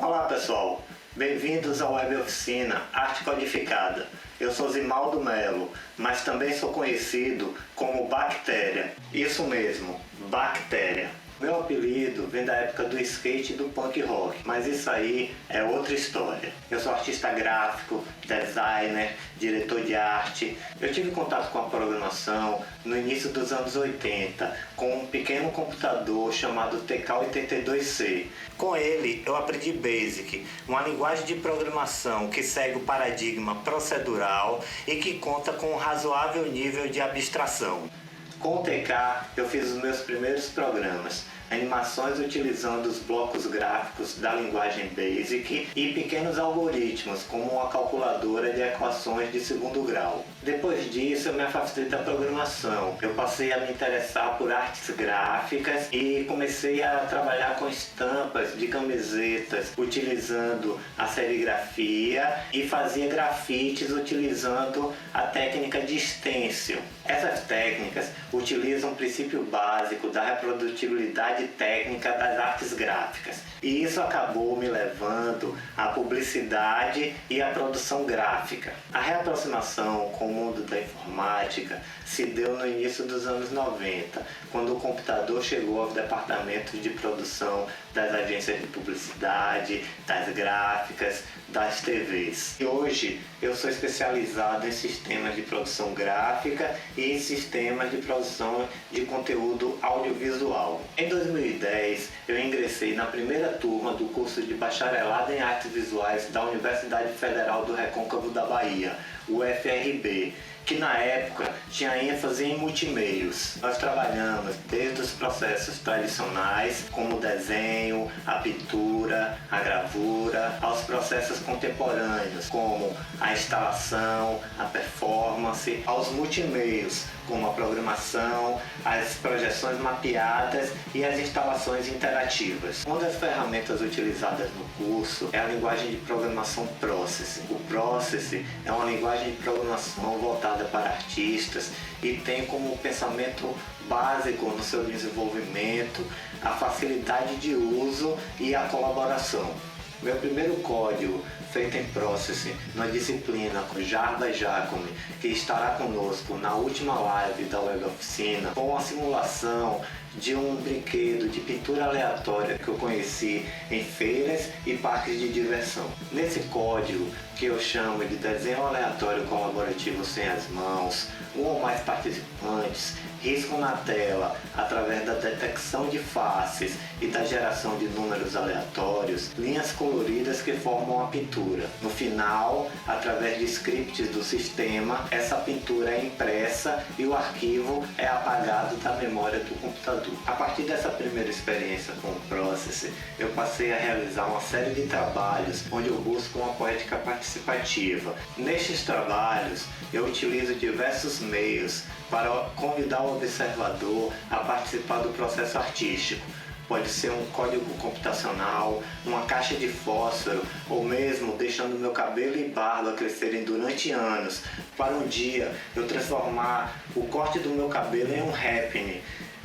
Olá pessoal, bem-vindos ao Web Oficina Arte Codificada. Eu sou Zimaldo Melo, mas também sou conhecido como Bactéria. Isso mesmo, Bactéria. Meu apelido vem da época do skate e do punk rock, mas isso aí é outra história. Eu sou artista gráfico, designer, diretor de arte. Eu tive contato com a programação no início dos anos 80, com um pequeno computador chamado TK82C. Com ele eu aprendi Basic, uma linguagem de programação que segue o paradigma procedural e que conta com um razoável nível de abstração. Com o TK eu fiz os meus primeiros programas, animações utilizando os blocos gráficos da linguagem Basic e pequenos algoritmos como uma calculadora de equações de segundo grau. Depois disso eu me afastei da programação, eu passei a me interessar por artes gráficas e comecei a trabalhar com estampas de camisetas utilizando a serigrafia e fazia grafites utilizando a técnica de stencil. Essas técnicas utilizam o princípio básico da reprodutibilidade técnica das artes gráficas. E isso acabou me levando à publicidade e à produção gráfica. A reaproximação com o mundo da informática se deu no início dos anos 90, quando o computador chegou aos departamentos de produção das agências de publicidade, das gráficas, das TVs. E hoje eu sou especializado em sistemas de produção gráfica e em sistemas de produção de conteúdo audiovisual. Em 2010 eu ingressei na primeira turma do curso de bacharelado em artes visuais da Universidade Federal do Recôncavo da Bahia, UFRB, que na época tinha ênfase em multimeios. Nós trabalhamos desde os processos tradicionais, como o desenho, a pintura, a gravura, aos processos contemporâneos, como a instalação, a performance, aos multimeios, como a programação, as projeções mapeadas e as instalações interativas. Uma das ferramentas utilizadas no curso é a linguagem de programação Process. O Process é uma linguagem de programação voltada para artistas e tem como pensamento básico no seu desenvolvimento a facilidade de uso e a colaboração. Meu primeiro código feito em Process, na disciplina com Jarda Jacome, que estará conosco na última live da Web Oficina, foi uma simulação de um brinquedo de pintura aleatória que eu conheci em feiras e parques de diversão. Nesse código, que eu chamo de desenho aleatório colaborativo sem as mãos, um ou mais participantes riscam na tela, através da detecção de faces e da geração de números aleatórios, linhas coloridas que formam a pintura. No final, através de scripts do sistema, essa pintura é impressa e o arquivo é apagado da memória do computador. A partir dessa primeira experiência com o Process, eu passei a realizar uma série de trabalhos onde eu busco uma poética participativa. Nestes trabalhos, eu utilizo diversos meios para convidar o observador a participar do processo artístico. Pode ser um código computacional, uma caixa de fósforo, ou mesmo deixando meu cabelo e barba crescerem durante anos, para um dia eu transformar o corte do meu cabelo em um happening,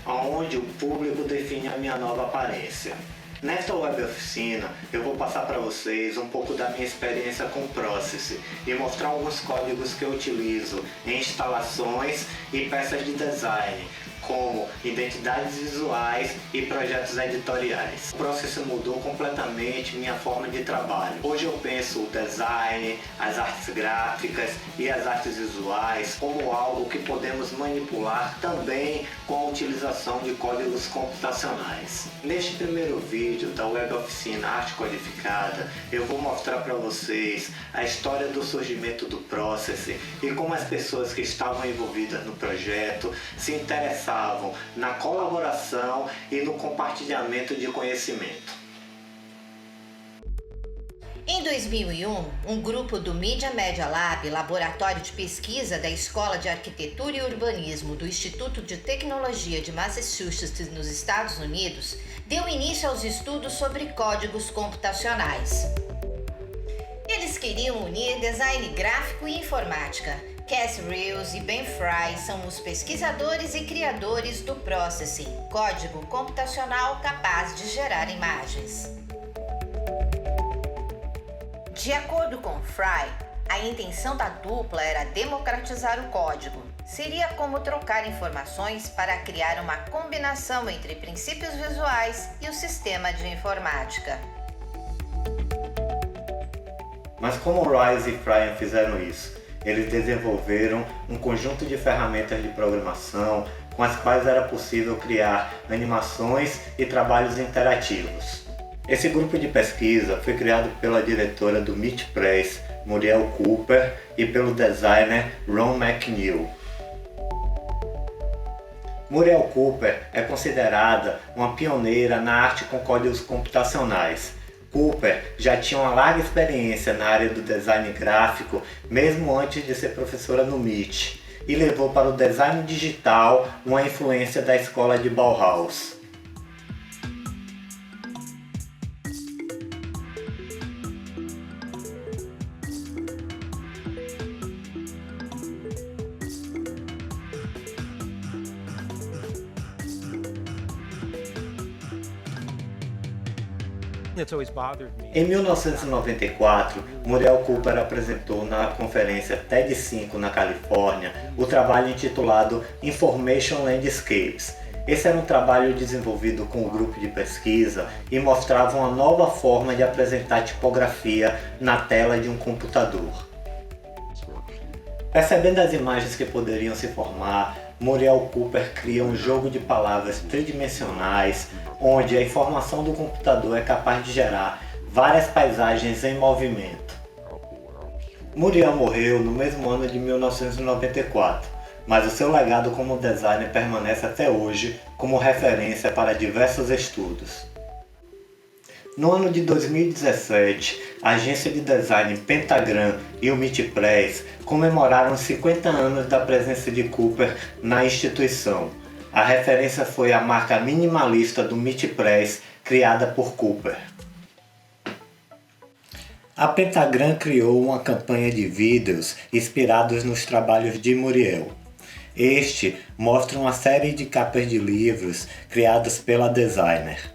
onde o público define a minha nova aparência. Nesta Web Oficina, eu vou passar para vocês um pouco da minha experiência com o Process e mostrar alguns códigos que eu utilizo em instalações e peças de design, como identidades visuais e projetos editoriais. O Process mudou completamente minha forma de trabalho. Hoje eu penso o design, as artes gráficas e as artes visuais como algo que podemos manipular também com a utilização de códigos computacionais. Neste primeiro vídeo da Web Oficina Arte Codificada, eu vou mostrar para vocês a história do surgimento do Process e como as pessoas que estavam envolvidas no projeto se interessaram focavam na colaboração e no compartilhamento de conhecimento. Em 2001, um grupo do Media Media Lab, laboratório de pesquisa da Escola de Arquitetura e Urbanismo do Instituto de Tecnologia de Massachusetts, nos Estados Unidos, deu início aos estudos sobre códigos computacionais. Eles queriam unir design gráfico e informática. Cass Reels e Ben Fry são os pesquisadores e criadores do Processing, código computacional capaz de gerar imagens. De acordo com Fry, a intenção da dupla era democratizar o código. Seria como trocar informações para criar uma combinação entre princípios visuais e o sistema de informática. Mas como Rice e Fry fizeram isso? Eles desenvolveram um conjunto de ferramentas de programação com as quais era possível criar animações e trabalhos interativos. Esse grupo de pesquisa foi criado pela diretora do MIT Press, Muriel Cooper, e pelo designer Ron McNeil. Muriel Cooper é considerada uma pioneira na arte com códigos computacionais. Cooper já tinha uma larga experiência na área do design gráfico, mesmo antes de ser professora no MIT, e levou para o design digital uma influência da escola de Bauhaus. Em 1994, Muriel Cooper apresentou na conferência TED5 na Califórnia o trabalho intitulado Information Landscapes. Esse era um trabalho desenvolvido com um grupo de pesquisa e mostrava uma nova forma de apresentar tipografia na tela de um computador. Percebendo as imagens que poderiam se formar, Muriel Cooper cria um jogo de palavras tridimensionais, onde a informação do computador é capaz de gerar várias paisagens em movimento. Muriel morreu no mesmo ano de 1994, mas o seu legado como designer permanece até hoje como referência para diversos estudos. No ano de 2017, a agência de design Pentagram e o MIT Press comemoraram os 50 anos da presença de Cooper na instituição. A referência foi a marca minimalista do MIT Press, criada por Cooper. A Pentagram criou uma campanha de vídeos inspirados nos trabalhos de Muriel. Este mostra uma série de capas de livros criados pela designer.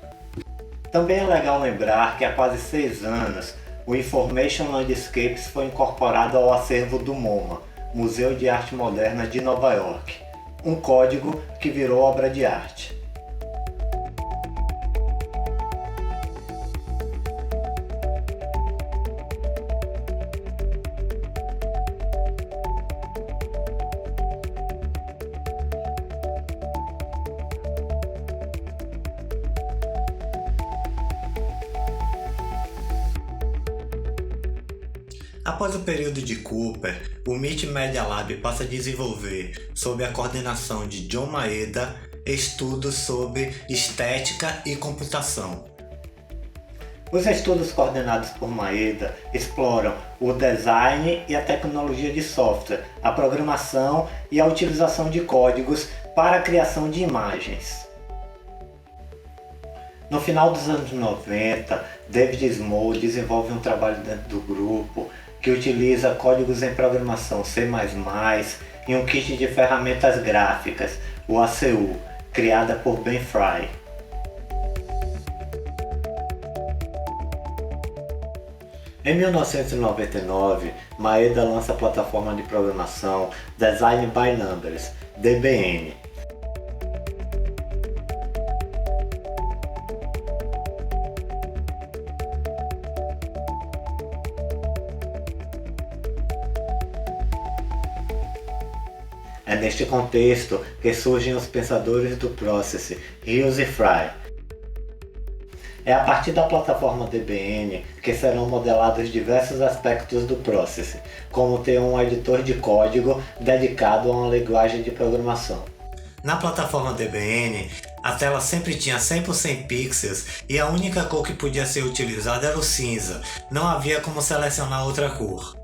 Também é legal lembrar que há quase 6 anos, o Information Landscapes foi incorporado ao acervo do MoMA, Museu de Arte Moderna de Nova York, um código que virou obra de arte. Após o período de Cooper, o MIT Media Lab passa a desenvolver, sob a coordenação de John Maeda, estudos sobre estética e computação. Os estudos coordenados por Maeda exploram o design e a tecnologia de software, a programação e a utilização de códigos para a criação de imagens. No final dos anos 90, David Small desenvolve um trabalho dentro do grupo que utiliza códigos em programação C++ e um kit de ferramentas gráficas, o ACU, criada por Ben Fry. Em 1999, Maeda lança a plataforma de programação Design by Numbers, DBN. É neste contexto que surgem os pensadores do Process, Reels e Fry. É a partir da plataforma DBN que serão modelados diversos aspectos do Process, como ter um editor de código dedicado a uma linguagem de programação. Na plataforma Debian, a tela sempre tinha 100% pixels e a única cor que podia ser utilizada era o cinza, não havia como selecionar outra cor.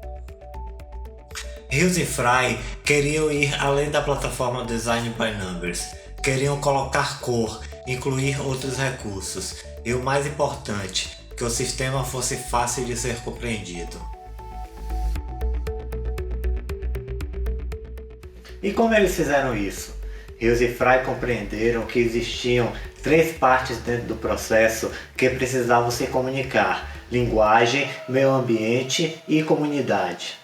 Hills e Fry queriam ir além da plataforma Design by Numbers, queriam colocar cor, incluir outros recursos e o mais importante, que o sistema fosse fácil de ser compreendido. E como eles fizeram isso? Hills e Fry compreenderam que existiam 3 partes dentro do processo que precisavam se comunicar: linguagem, meio ambiente e comunidade.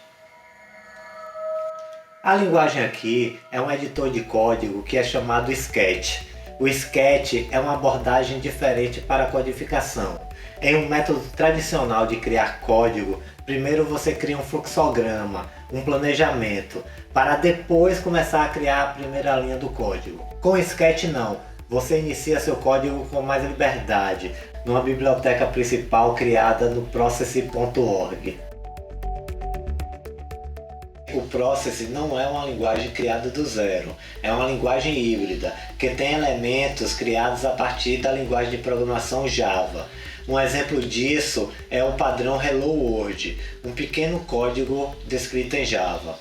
A linguagem aqui é um editor de código que é chamado Sketch. O Sketch é uma abordagem diferente para a codificação. Em um método tradicional de criar código, primeiro você cria um fluxograma, um planejamento, para depois começar a criar a primeira linha do código. Com o Sketch não, você inicia seu código com mais liberdade, numa biblioteca principal criada no process.org. O Process não é uma linguagem criada do zero, é uma linguagem híbrida, que tem elementos criados a partir da linguagem de programação Java. Um exemplo disso é o padrão Hello World, um pequeno código descrito em Java.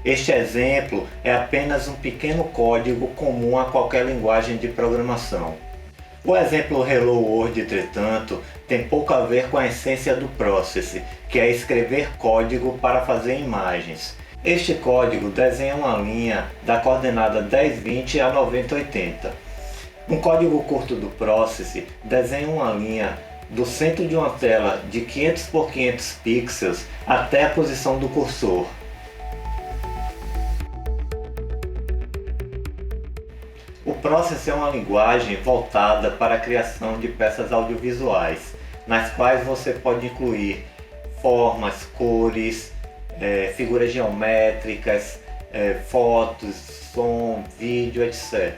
Este exemplo é apenas um pequeno código comum a qualquer linguagem de programação. O exemplo Hello World, entretanto, tem pouco a ver com a essência do Process, que é escrever código para fazer imagens. Este código desenha uma linha da coordenada 1020 a 9080. Um código curto do Process desenha uma linha do centro de uma tela de 500 por 500 pixels até a posição do cursor. O Process é uma linguagem voltada para a criação de peças audiovisuais, nas quais você pode incluir formas, cores, figuras geométricas, fotos, som, vídeo, etc.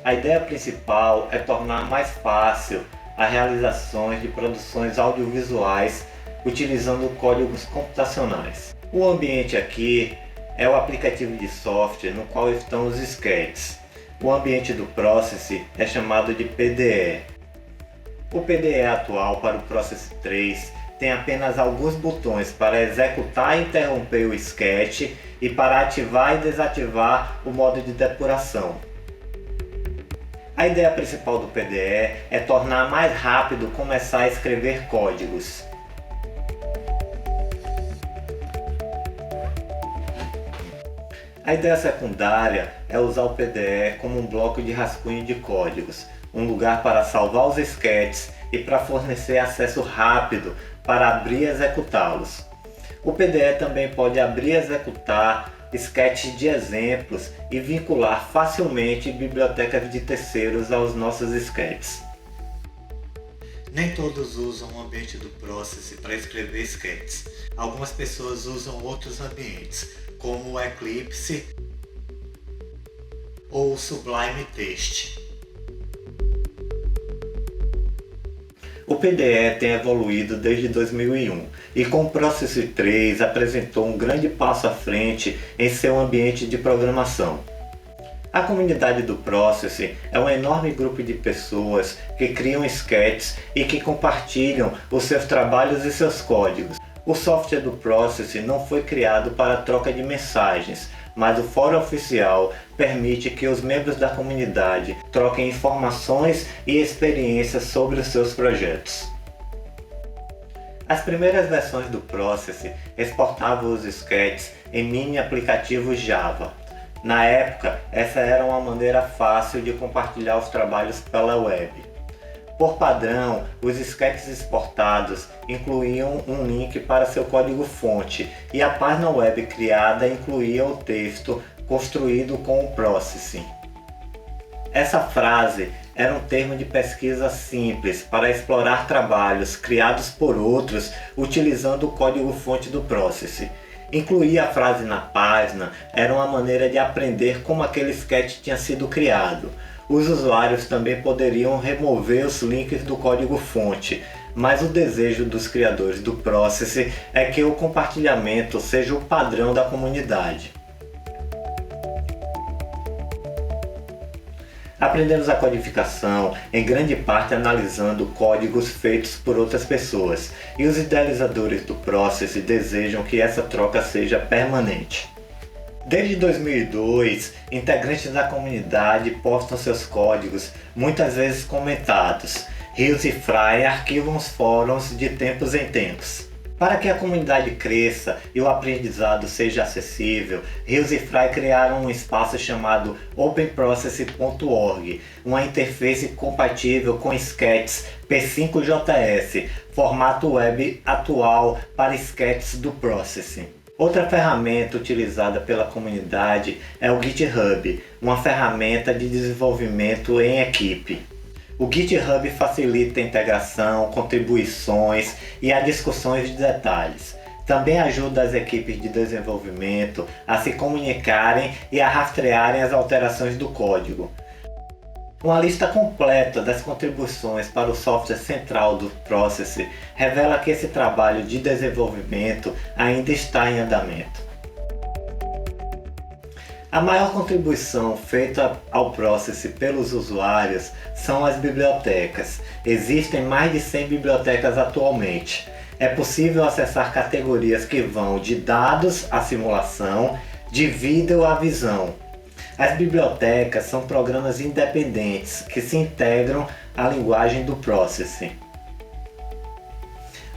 A ideia principal é tornar mais fácil as realizações de produções audiovisuais utilizando códigos computacionais. O ambiente aqui é o aplicativo de software no qual estão os sketches. O ambiente do Process é chamado de PDE. O PDE atual para o Process 3 tem apenas alguns botões para executar e interromper o sketch e para ativar e desativar o modo de depuração. A ideia principal do PDE é tornar mais rápido começar a escrever códigos. A ideia secundária é usar o PDE como um bloco de rascunho de códigos, um lugar para salvar os sketches e para fornecer acesso rápido para abrir e executá-los. O PDE também pode abrir e executar sketches de exemplos e vincular facilmente bibliotecas de terceiros aos nossos sketches. Nem todos usam o ambiente do Process para escrever sketches. Algumas pessoas usam outros ambientes, como o Eclipse ou o Sublime Text. O PDE tem evoluído desde 2001 e com o Process 3 apresentou um grande passo à frente em seu ambiente de programação. A comunidade do Process é um enorme grupo de pessoas que criam sketches e que compartilham os seus trabalhos e seus códigos. O software do Process não foi criado para troca de mensagens, mas o fórum oficial permite que os membros da comunidade troquem informações e experiências sobre os seus projetos. As primeiras versões do Process exportavam os sketches em mini aplicativos Java. Na época, essa era uma maneira fácil de compartilhar os trabalhos pela web. Por padrão, os sketches exportados incluíam um link para seu código-fonte e a página web criada incluía o texto construído com o Processing. Essa frase era um termo de pesquisa simples para explorar trabalhos criados por outros utilizando o código-fonte do Process. Incluir a frase na página era uma maneira de aprender como aquele sketch tinha sido criado. Os usuários também poderiam remover os links do código-fonte, mas o desejo dos criadores do Process é que o compartilhamento seja o padrão da comunidade. Aprendemos a codificação, em grande parte analisando códigos feitos por outras pessoas, e os idealizadores do Process desejam que essa troca seja permanente. Desde 2002, integrantes da comunidade postam seus códigos, muitas vezes comentados. Rios e Fry arquivam os fóruns de tempos em tempos. Para que a comunidade cresça e o aprendizado seja acessível, Rios e Fry criaram um espaço chamado openprocess.org, uma interface compatível com Sketch P5JS, formato web atual para sketches do Process. Outra ferramenta utilizada pela comunidade é o GitHub, uma ferramenta de desenvolvimento em equipe. O GitHub facilita a integração, contribuições e a discussões de detalhes. Também ajuda as equipes de desenvolvimento a se comunicarem e a rastrearem as alterações do código. Uma lista completa das contribuições para o software central do Process revela que esse trabalho de desenvolvimento ainda está em andamento. A maior contribuição feita ao Process pelos usuários são as bibliotecas. Existem mais de 100 bibliotecas atualmente. É possível acessar categorias que vão de dados à simulação, de vídeo à visão. As bibliotecas são programas independentes que se integram à linguagem do Process.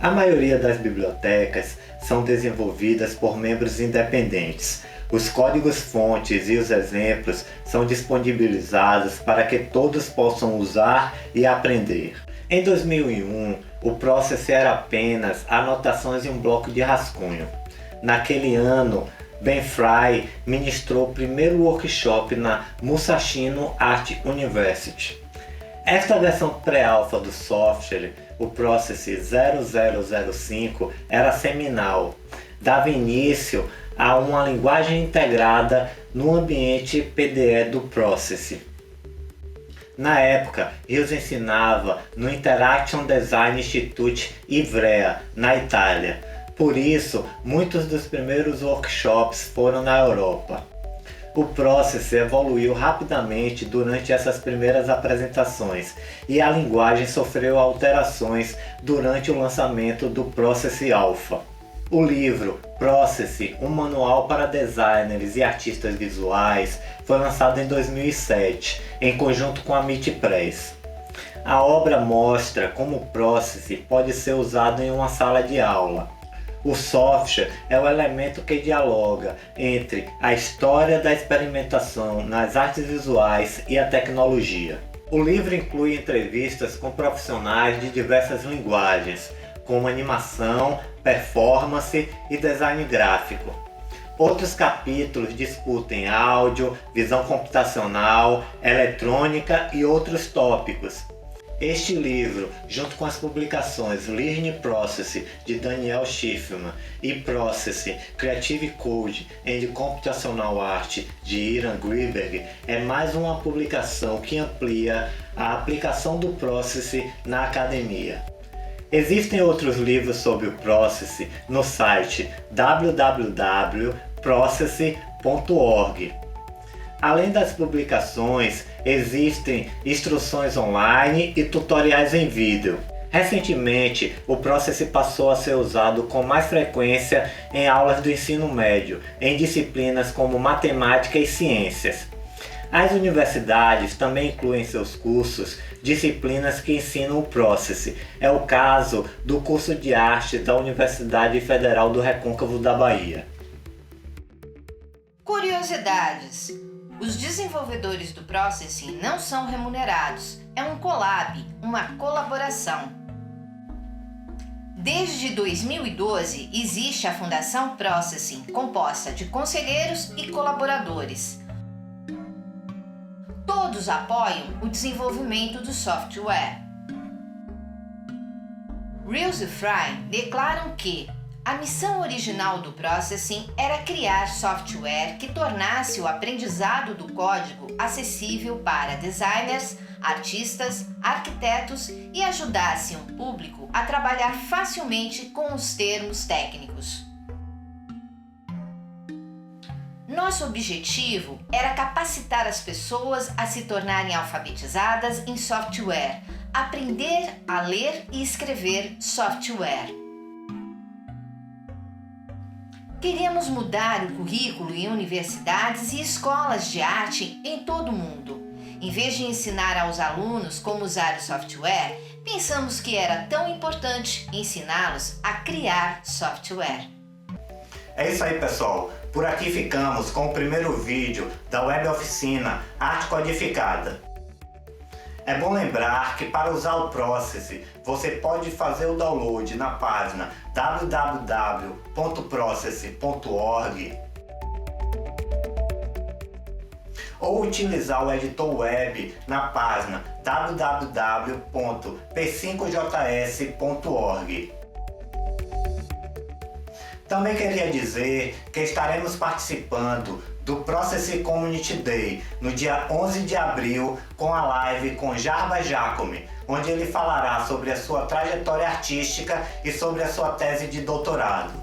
A maioria das bibliotecas são desenvolvidas por membros independentes. Os códigos-fontes e os exemplos são disponibilizados para que todos possam usar e aprender. Em 2001, o Process era apenas anotações em um bloco de rascunho. Naquele ano, Ben Fry ministrou o primeiro workshop na Musashino Art University. Esta versão pré-alfa do software, o Process 0005, era seminal. Dava início a uma linguagem integrada no ambiente PDE do Process. Na época, Rios ensinava no Interaction Design Institute Ivrea, na Itália. Por isso, muitos dos primeiros workshops foram na Europa. O Process evoluiu rapidamente durante essas primeiras apresentações e a linguagem sofreu alterações durante o lançamento do Process Alpha. O livro Process, um manual para designers e artistas visuais, foi lançado em 2007, em conjunto com a MIT Press. A obra mostra como o Process pode ser usado em uma sala de aula. O software é o elemento que dialoga entre a história da experimentação nas artes visuais e a tecnologia. O livro inclui entrevistas com profissionais de diversas linguagens, como animação, performance e design gráfico. Outros capítulos discutem áudio, visão computacional, eletrônica e outros tópicos. Este livro, junto com as publicações Learning Process, de Daniel Schiffman, e Process, Creative Code and Computational Art, de Iran Greenberg, é mais uma publicação que amplia a aplicação do Process na academia. Existem outros livros sobre o Process no site www.process.org. Além das publicações, existem instruções online e tutoriais em vídeo. Recentemente, o Process passou a ser usado com mais frequência em aulas do ensino médio, em disciplinas como matemática e ciências. As universidades também incluem em seus cursos disciplinas que ensinam o Process. É o caso do curso de arte da Universidade Federal do Recôncavo da Bahia. Curiosidades. Os desenvolvedores do Process não são remunerados. É um collab, uma colaboração. Desde 2012, existe a Fundação Process, composta de conselheiros e colaboradores. Todos apoiam o desenvolvimento do software. Rios e Fry declaram que a missão original do Processing era criar software que tornasse o aprendizado do código acessível para designers, artistas, arquitetos e ajudasse um público a trabalhar facilmente com os termos técnicos. Nosso objetivo era capacitar as pessoas a se tornarem alfabetizadas em software, aprender a ler e escrever software. Queríamos mudar o currículo em universidades e escolas de arte em todo o mundo. Em vez de ensinar aos alunos como usar o software, pensamos que era tão importante ensiná-los a criar software. É isso aí, pessoal. Por aqui ficamos com o primeiro vídeo da Web Oficina Arte Codificada. É bom lembrar que para usar o Process, você pode fazer o download na página www.process.org ou utilizar o editor web na página www.p5js.org. Também queria dizer que estaremos participando do Process Community Day no dia 11 de abril com a live com Jarba Jacome, onde ele falará sobre a sua trajetória artística e sobre a sua tese de doutorado.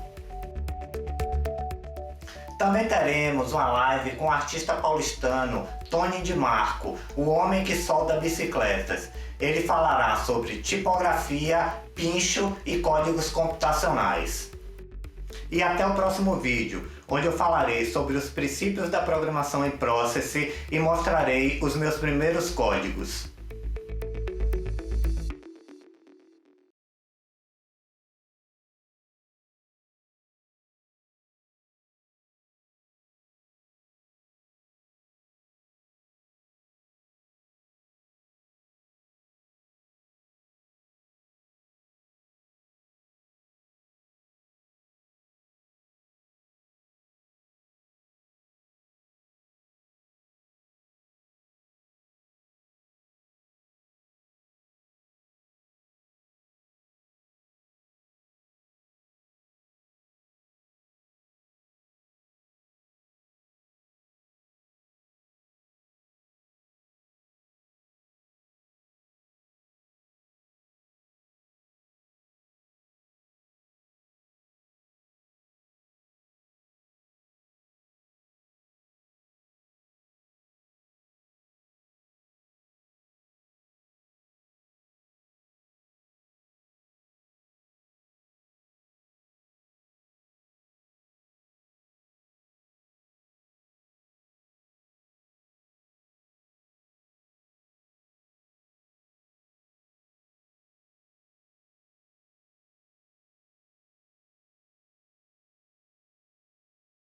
Também teremos uma live com o artista paulistano Tony de Marco, o homem que solda bicicletas. Ele falará sobre tipografia, pincho e códigos computacionais. E até o próximo vídeo, onde eu falarei sobre os princípios da programação em Process e mostrarei os meus primeiros códigos.